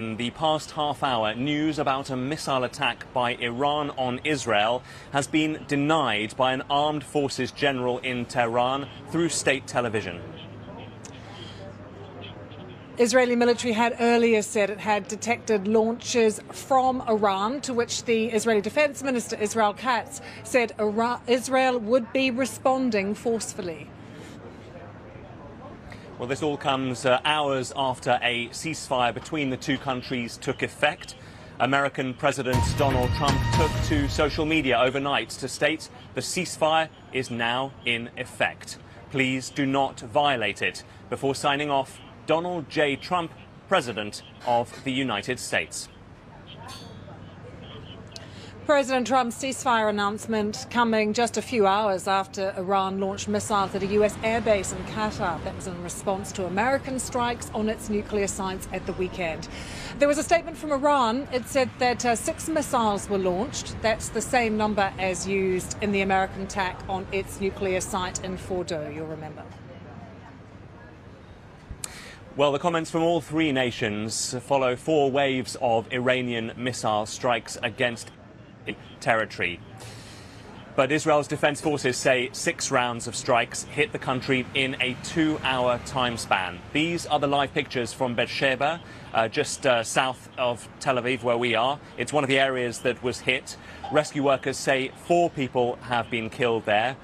In the past half hour, news about a missile attack by Iran on Israel has been denied by an armed forces general in Tehran through state television. Israeli military had earlier said it had detected launches from Iran, to which the Israeli Defence Minister Israel Katz said Israel would be responding forcefully. Well, this all comes hours after a ceasefire between the two countries took effect. American President Donald Trump took to social media overnight to state the ceasefire is now in effect. Please do not violate it. Before signing off, Donald J. Trump, President of the United States. President Trump's ceasefire announcement coming just a few hours after Iran launched missiles at a US airbase in Qatar. That was in response to American strikes on its nuclear sites at the weekend. There was a statement from Iran. It said that 6 missiles were launched. That's the same number as used in the American attack on its nuclear site in Fordo, you'll remember. Well, the comments from all three nations follow 4 waves of Iranian missile strikes against territory. But Israel's defense forces say 6 rounds of strikes hit the country in a 2-hour time span. These are the live pictures from Beersheba, just south of Tel Aviv, where we are. It's one of the areas that was hit. Rescue workers say 4 people have been killed there.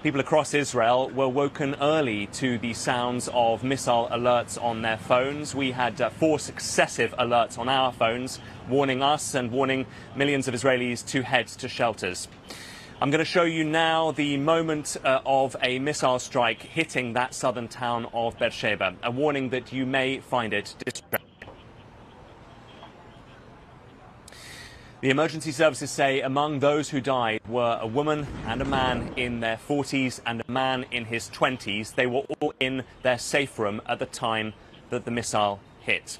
People across Israel were woken early to the sounds of missile alerts on their phones. We had 4 successive alerts on our phones, warning us and warning millions of Israelis to head to shelters. I'm going to show you now the moment of a missile strike hitting that southern town of Beersheba, a warning that you may find it distressing. The emergency services say among those who died were a woman and a man in their 40s and a man in his 20s. They were all in their safe room at the time that the missile hit.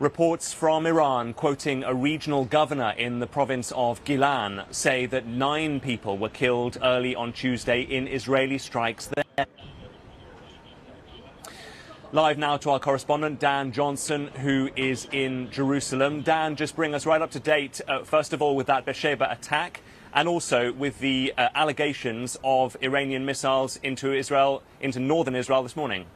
Reports from Iran, quoting a regional governor in the province of Gilan, say that 9 people were killed early on Tuesday in Israeli strikes there. Live now to our correspondent, Dan Johnson, who is in Jerusalem. Dan, just bring us right up to date, first of all, with that Beersheba attack and also with the allegations of Iranian missiles into Israel, into northern Israel this morning.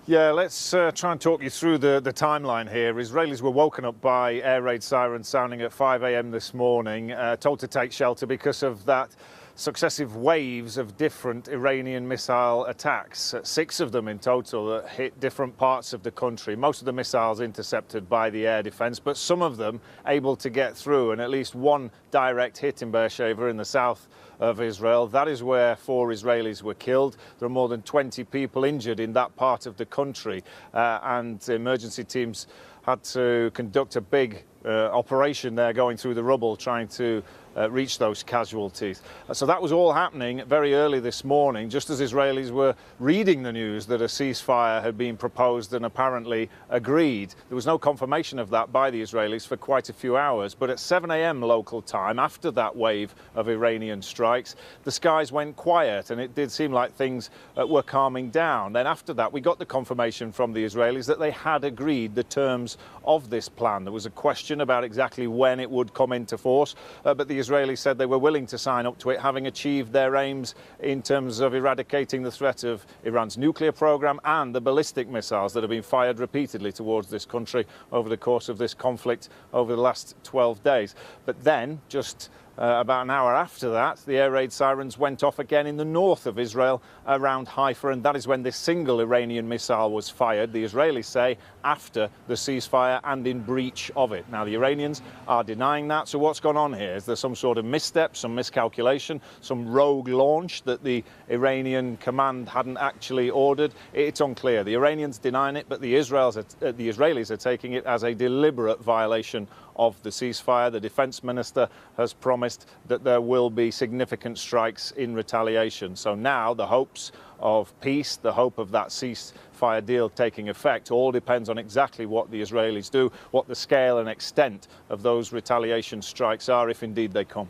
Yeah, let's try and talk you through the timeline here. Israelis were woken up by air raid sirens sounding at 5 a.m. this morning, told to take shelter because of that successive waves of different Iranian missile attacks, 6 of them in total that hit different parts of the country. Most of the missiles intercepted by the air defence, but some of them able to get through, and at least 1 direct hit in Beersheba in the south of Israel. That is where 4 Israelis were killed. There are more than 20 people injured in that part of the country, and emergency teams had to conduct a big operation there, going through the rubble, trying to reach those casualties. So that was all happening very early this morning, just as Israelis were reading the news that a ceasefire had been proposed and apparently agreed. There was no confirmation of that by the Israelis for quite a few hours, but at 7 a.m. local time, after that wave of Iranian strikes, the skies went quiet and it did seem like things were calming down. Then after that, we got the confirmation from the Israelis that they had agreed the terms of this plan. There was a question about exactly when it would come into force, but the Israelis said they were willing to sign up to it, having achieved their aims in terms of eradicating the threat of Iran's nuclear program and the ballistic missiles that have been fired repeatedly towards this country over the course of this conflict over the last 12 days. But then, just about an hour after that, the air raid sirens went off again in the north of Israel around Haifa, and that is when this single Iranian missile was fired, the Israelis say, after the ceasefire and in breach of it. Now, the Iranians are denying that. So what's gone on here? Is there some sort of misstep, some miscalculation, some rogue launch that the Iranian command hadn't actually ordered? It's unclear. The Iranians denying it, but the Israelis are taking it as a deliberate violation of the ceasefire. The Defence Minister has promised that there will be significant strikes in retaliation. So now the hopes of peace, the hope of that ceasefire deal taking effect, all depends on exactly what the Israelis do, what the scale and extent of those retaliation strikes are, if indeed they come.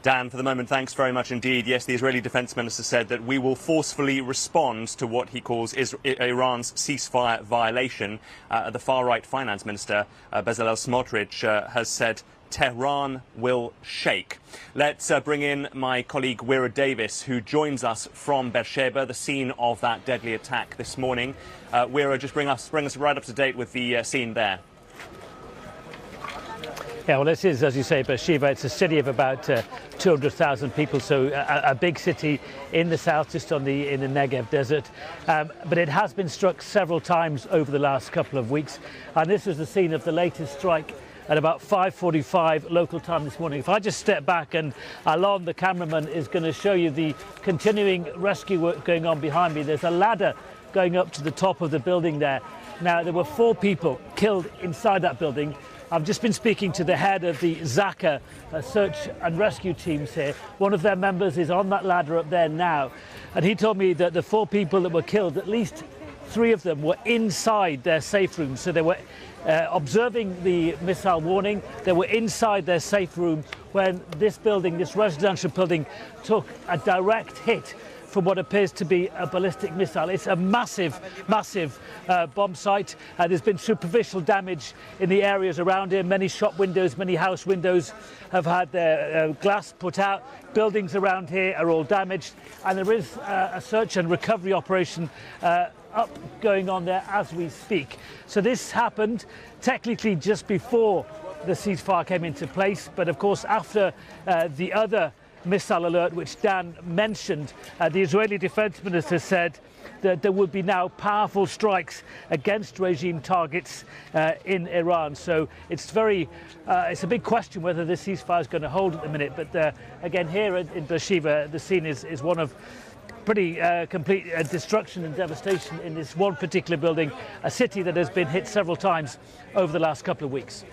Dan, for the moment, thanks very much indeed. Yes, the Israeli Defence Minister said that we will forcefully respond to what he calls Iran's ceasefire violation. The far-right Finance Minister, Bezalel Smotrich, has said Tehran will shake. Let's bring in my colleague Wira Davis, who joins us from Beersheba, the scene of that deadly attack this morning. Wira, just bring us right up to date with the scene there. Yeah, well, this is, as you say, Beersheba. It's a city of about 200,000 people, so a big city in the south, just in the Negev desert. But it has been struck several times over the last couple of weeks, and this was the scene of the latest strike at about 5:45 local time this morning. If I just step back, and Alon, the cameraman, is going to show you the continuing rescue work going on behind me. There's a ladder going up to the top of the building there. Now, there were 4 people killed inside that building. I've just been speaking to the head of the Zaka search and rescue teams here. One of their members is on that ladder up there now. And he told me that the 4 people that were killed, at least 3 of them were inside their safe room. So they were observing the missile warning. They were inside their safe room when this building, this residential building, took a direct hit from what appears to be a ballistic missile. It's a massive, massive bomb site. There's been superficial damage in the areas around here. Many shop windows, many house windows have had their glass put out. Buildings around here are all damaged. And there is a search and recovery operation up going on there as we speak. So this happened technically just before the ceasefire came into place. But of course, after the other missile alert, which Dan mentioned, the Israeli Defence Minister said that there would be now powerful strikes against regime targets in Iran. So it's a big question whether this ceasefire is going to hold at the minute. But again, here in Beersheba, the scene is one of pretty complete destruction and devastation in this one particular building, a city that has been hit several times over the last couple of weeks.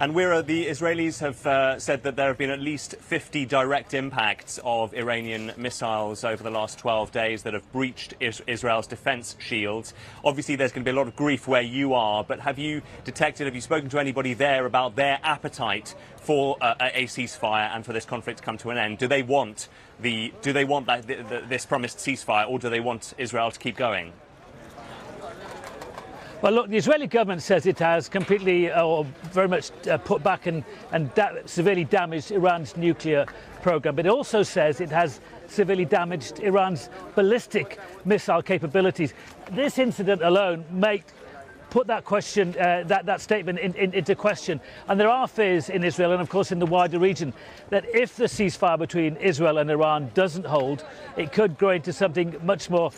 And Wira, the Israelis have said that there have been at least 50 direct impacts of Iranian missiles over the last 12 days that have breached Israel's defence shields. Obviously, there's going to be a lot of grief where you are, but have you spoken to anybody there about their appetite for a ceasefire and for this conflict to come to an end? Do they want this promised ceasefire, or do they want Israel to keep going? Well, look, the Israeli government says it has completely or very much put back and severely damaged Iran's nuclear program. But it also says it has severely damaged Iran's ballistic missile capabilities. This incident alone may put that question, that statement into question. And there are fears in Israel and, of course, in the wider region that if the ceasefire between Israel and Iran doesn't hold, it could grow into something much more,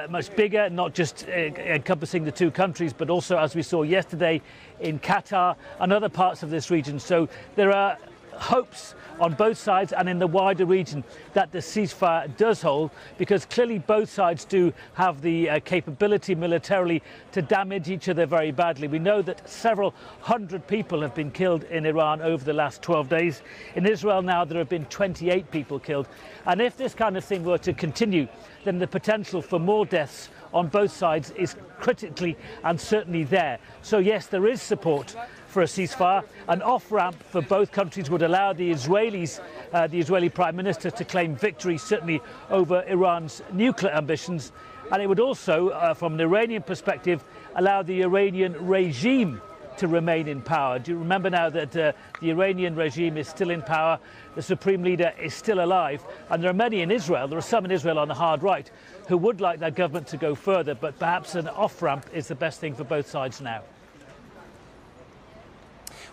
much bigger, not just encompassing the 2 countries, but also, as we saw yesterday, in Qatar and other parts of this region. So there are hopes on both sides and in the wider region that the ceasefire does hold, because clearly both sides do have the capability militarily to damage each other very badly. We know that several hundred people have been killed in Iran over the last 12 days. In Israel now there have been 28 people killed. And if this kind of thing were to continue, then the potential for more deaths on both sides is critically and certainly there. So yes, there is support for a ceasefire. An off-ramp for both countries would allow the Israelis, the Israeli Prime Minister, to claim victory, certainly over Iran's nuclear ambitions. And it would also, from an Iranian perspective, allow the Iranian regime to remain in power. Do you remember now that the Iranian regime is still in power, the supreme leader is still alive, and there are many in Israel, there are some in Israel on the hard right, who would like their government to go further, but perhaps an off-ramp is the best thing for both sides now.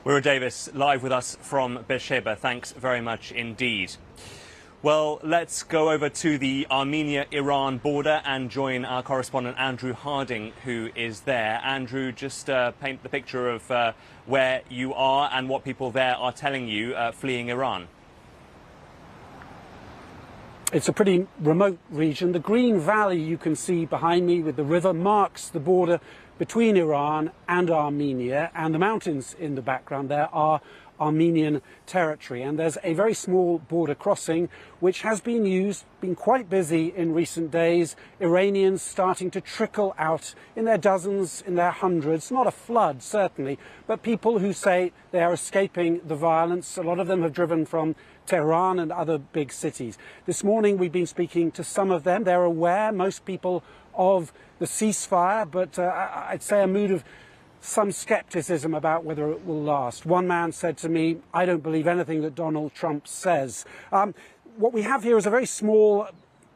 Wira Davis, live with us from Beersheba. Thanks very much indeed. Well, let's go over to the Armenia-Iran border and join our correspondent Andrew Harding, who is there. Andrew, just paint the picture of where you are and what people there are telling you fleeing Iran. It's a pretty remote region. The green valley you can see behind me with the river marks the border between Iran and Armenia, and the mountains in the background there are Armenian territory. And there's a very small border crossing which has been used, been quite busy in recent days. Iranians starting to trickle out in their dozens, in their hundreds, not a flood certainly, but people who say they are escaping the violence. A lot of them have driven from Tehran and other big cities. This morning we've been speaking to some of them. They're aware, most people, of the ceasefire, but I'd say a mood of some skepticism about whether it will last. One man said to me, "I don't believe anything that Donald Trump says." What we have here is a very small,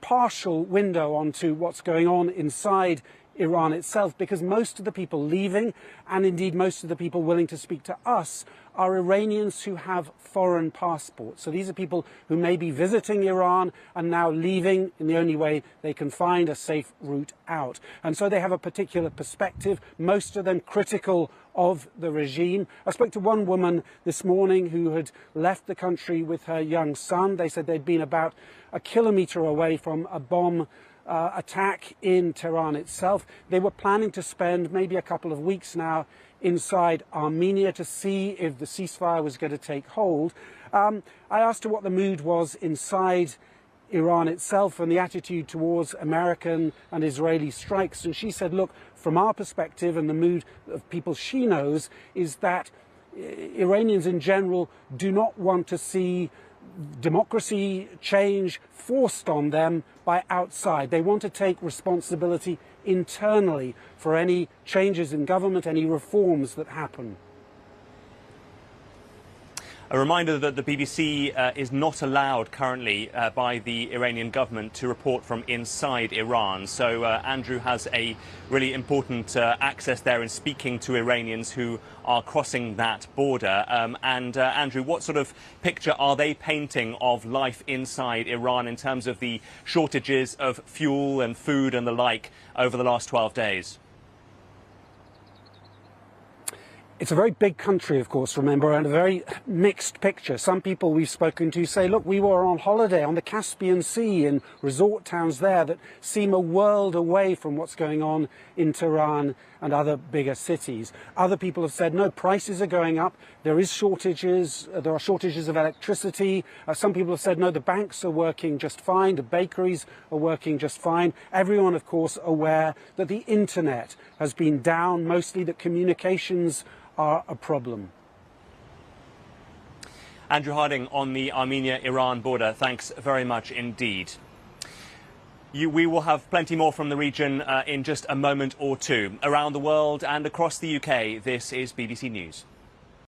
partial window onto what's going on inside Iran itself, because most of the people leaving, and indeed most of the people willing to speak to us, are Iranians who have foreign passports. So these are people who may be visiting Iran and now leaving in the only way they can find a safe route out. And so they have a particular perspective, most of them critical of the regime. I spoke to one woman this morning who had left the country with her young son. They said they'd been about a kilometre away from a bomb attack in Tehran itself. They were planning to spend maybe a couple of weeks now inside Armenia to see if the ceasefire was going to take hold. I asked her what the mood was inside Iran itself and the attitude towards American and Israeli strikes, and she said, look, from our perspective and the mood of people she knows is that Iranians in general do not want to see democracy change forced on them by outside. They want to take responsibility internally for any changes in government, any reforms that happen. A reminder that the BBC is not allowed currently by the Iranian government to report from inside Iran. So Andrew has a really important access there in speaking to Iranians who are crossing that border. Andrew, what sort of picture are they painting of life inside Iran in terms of the shortages of fuel and food and the like over the last 12 days? It's a very big country, of course, remember, and a very mixed picture. Some people we've spoken to say, look, we were on holiday on the Caspian Sea in resort towns there that seem a world away from what's going on in Tehran and other bigger cities. Other people have said, no, prices are going up. There is shortages. There are shortages of electricity. Some people have said, no, the banks are working just fine. The bakeries are working just fine. Everyone, of course, aware that the internet has been down, mostly that communications are a problem. Andrew Harding on the Armenia-Iran border, thanks very much indeed. We will have plenty more from the region in just a moment or two. Around the world and across the UK, this is BBC News.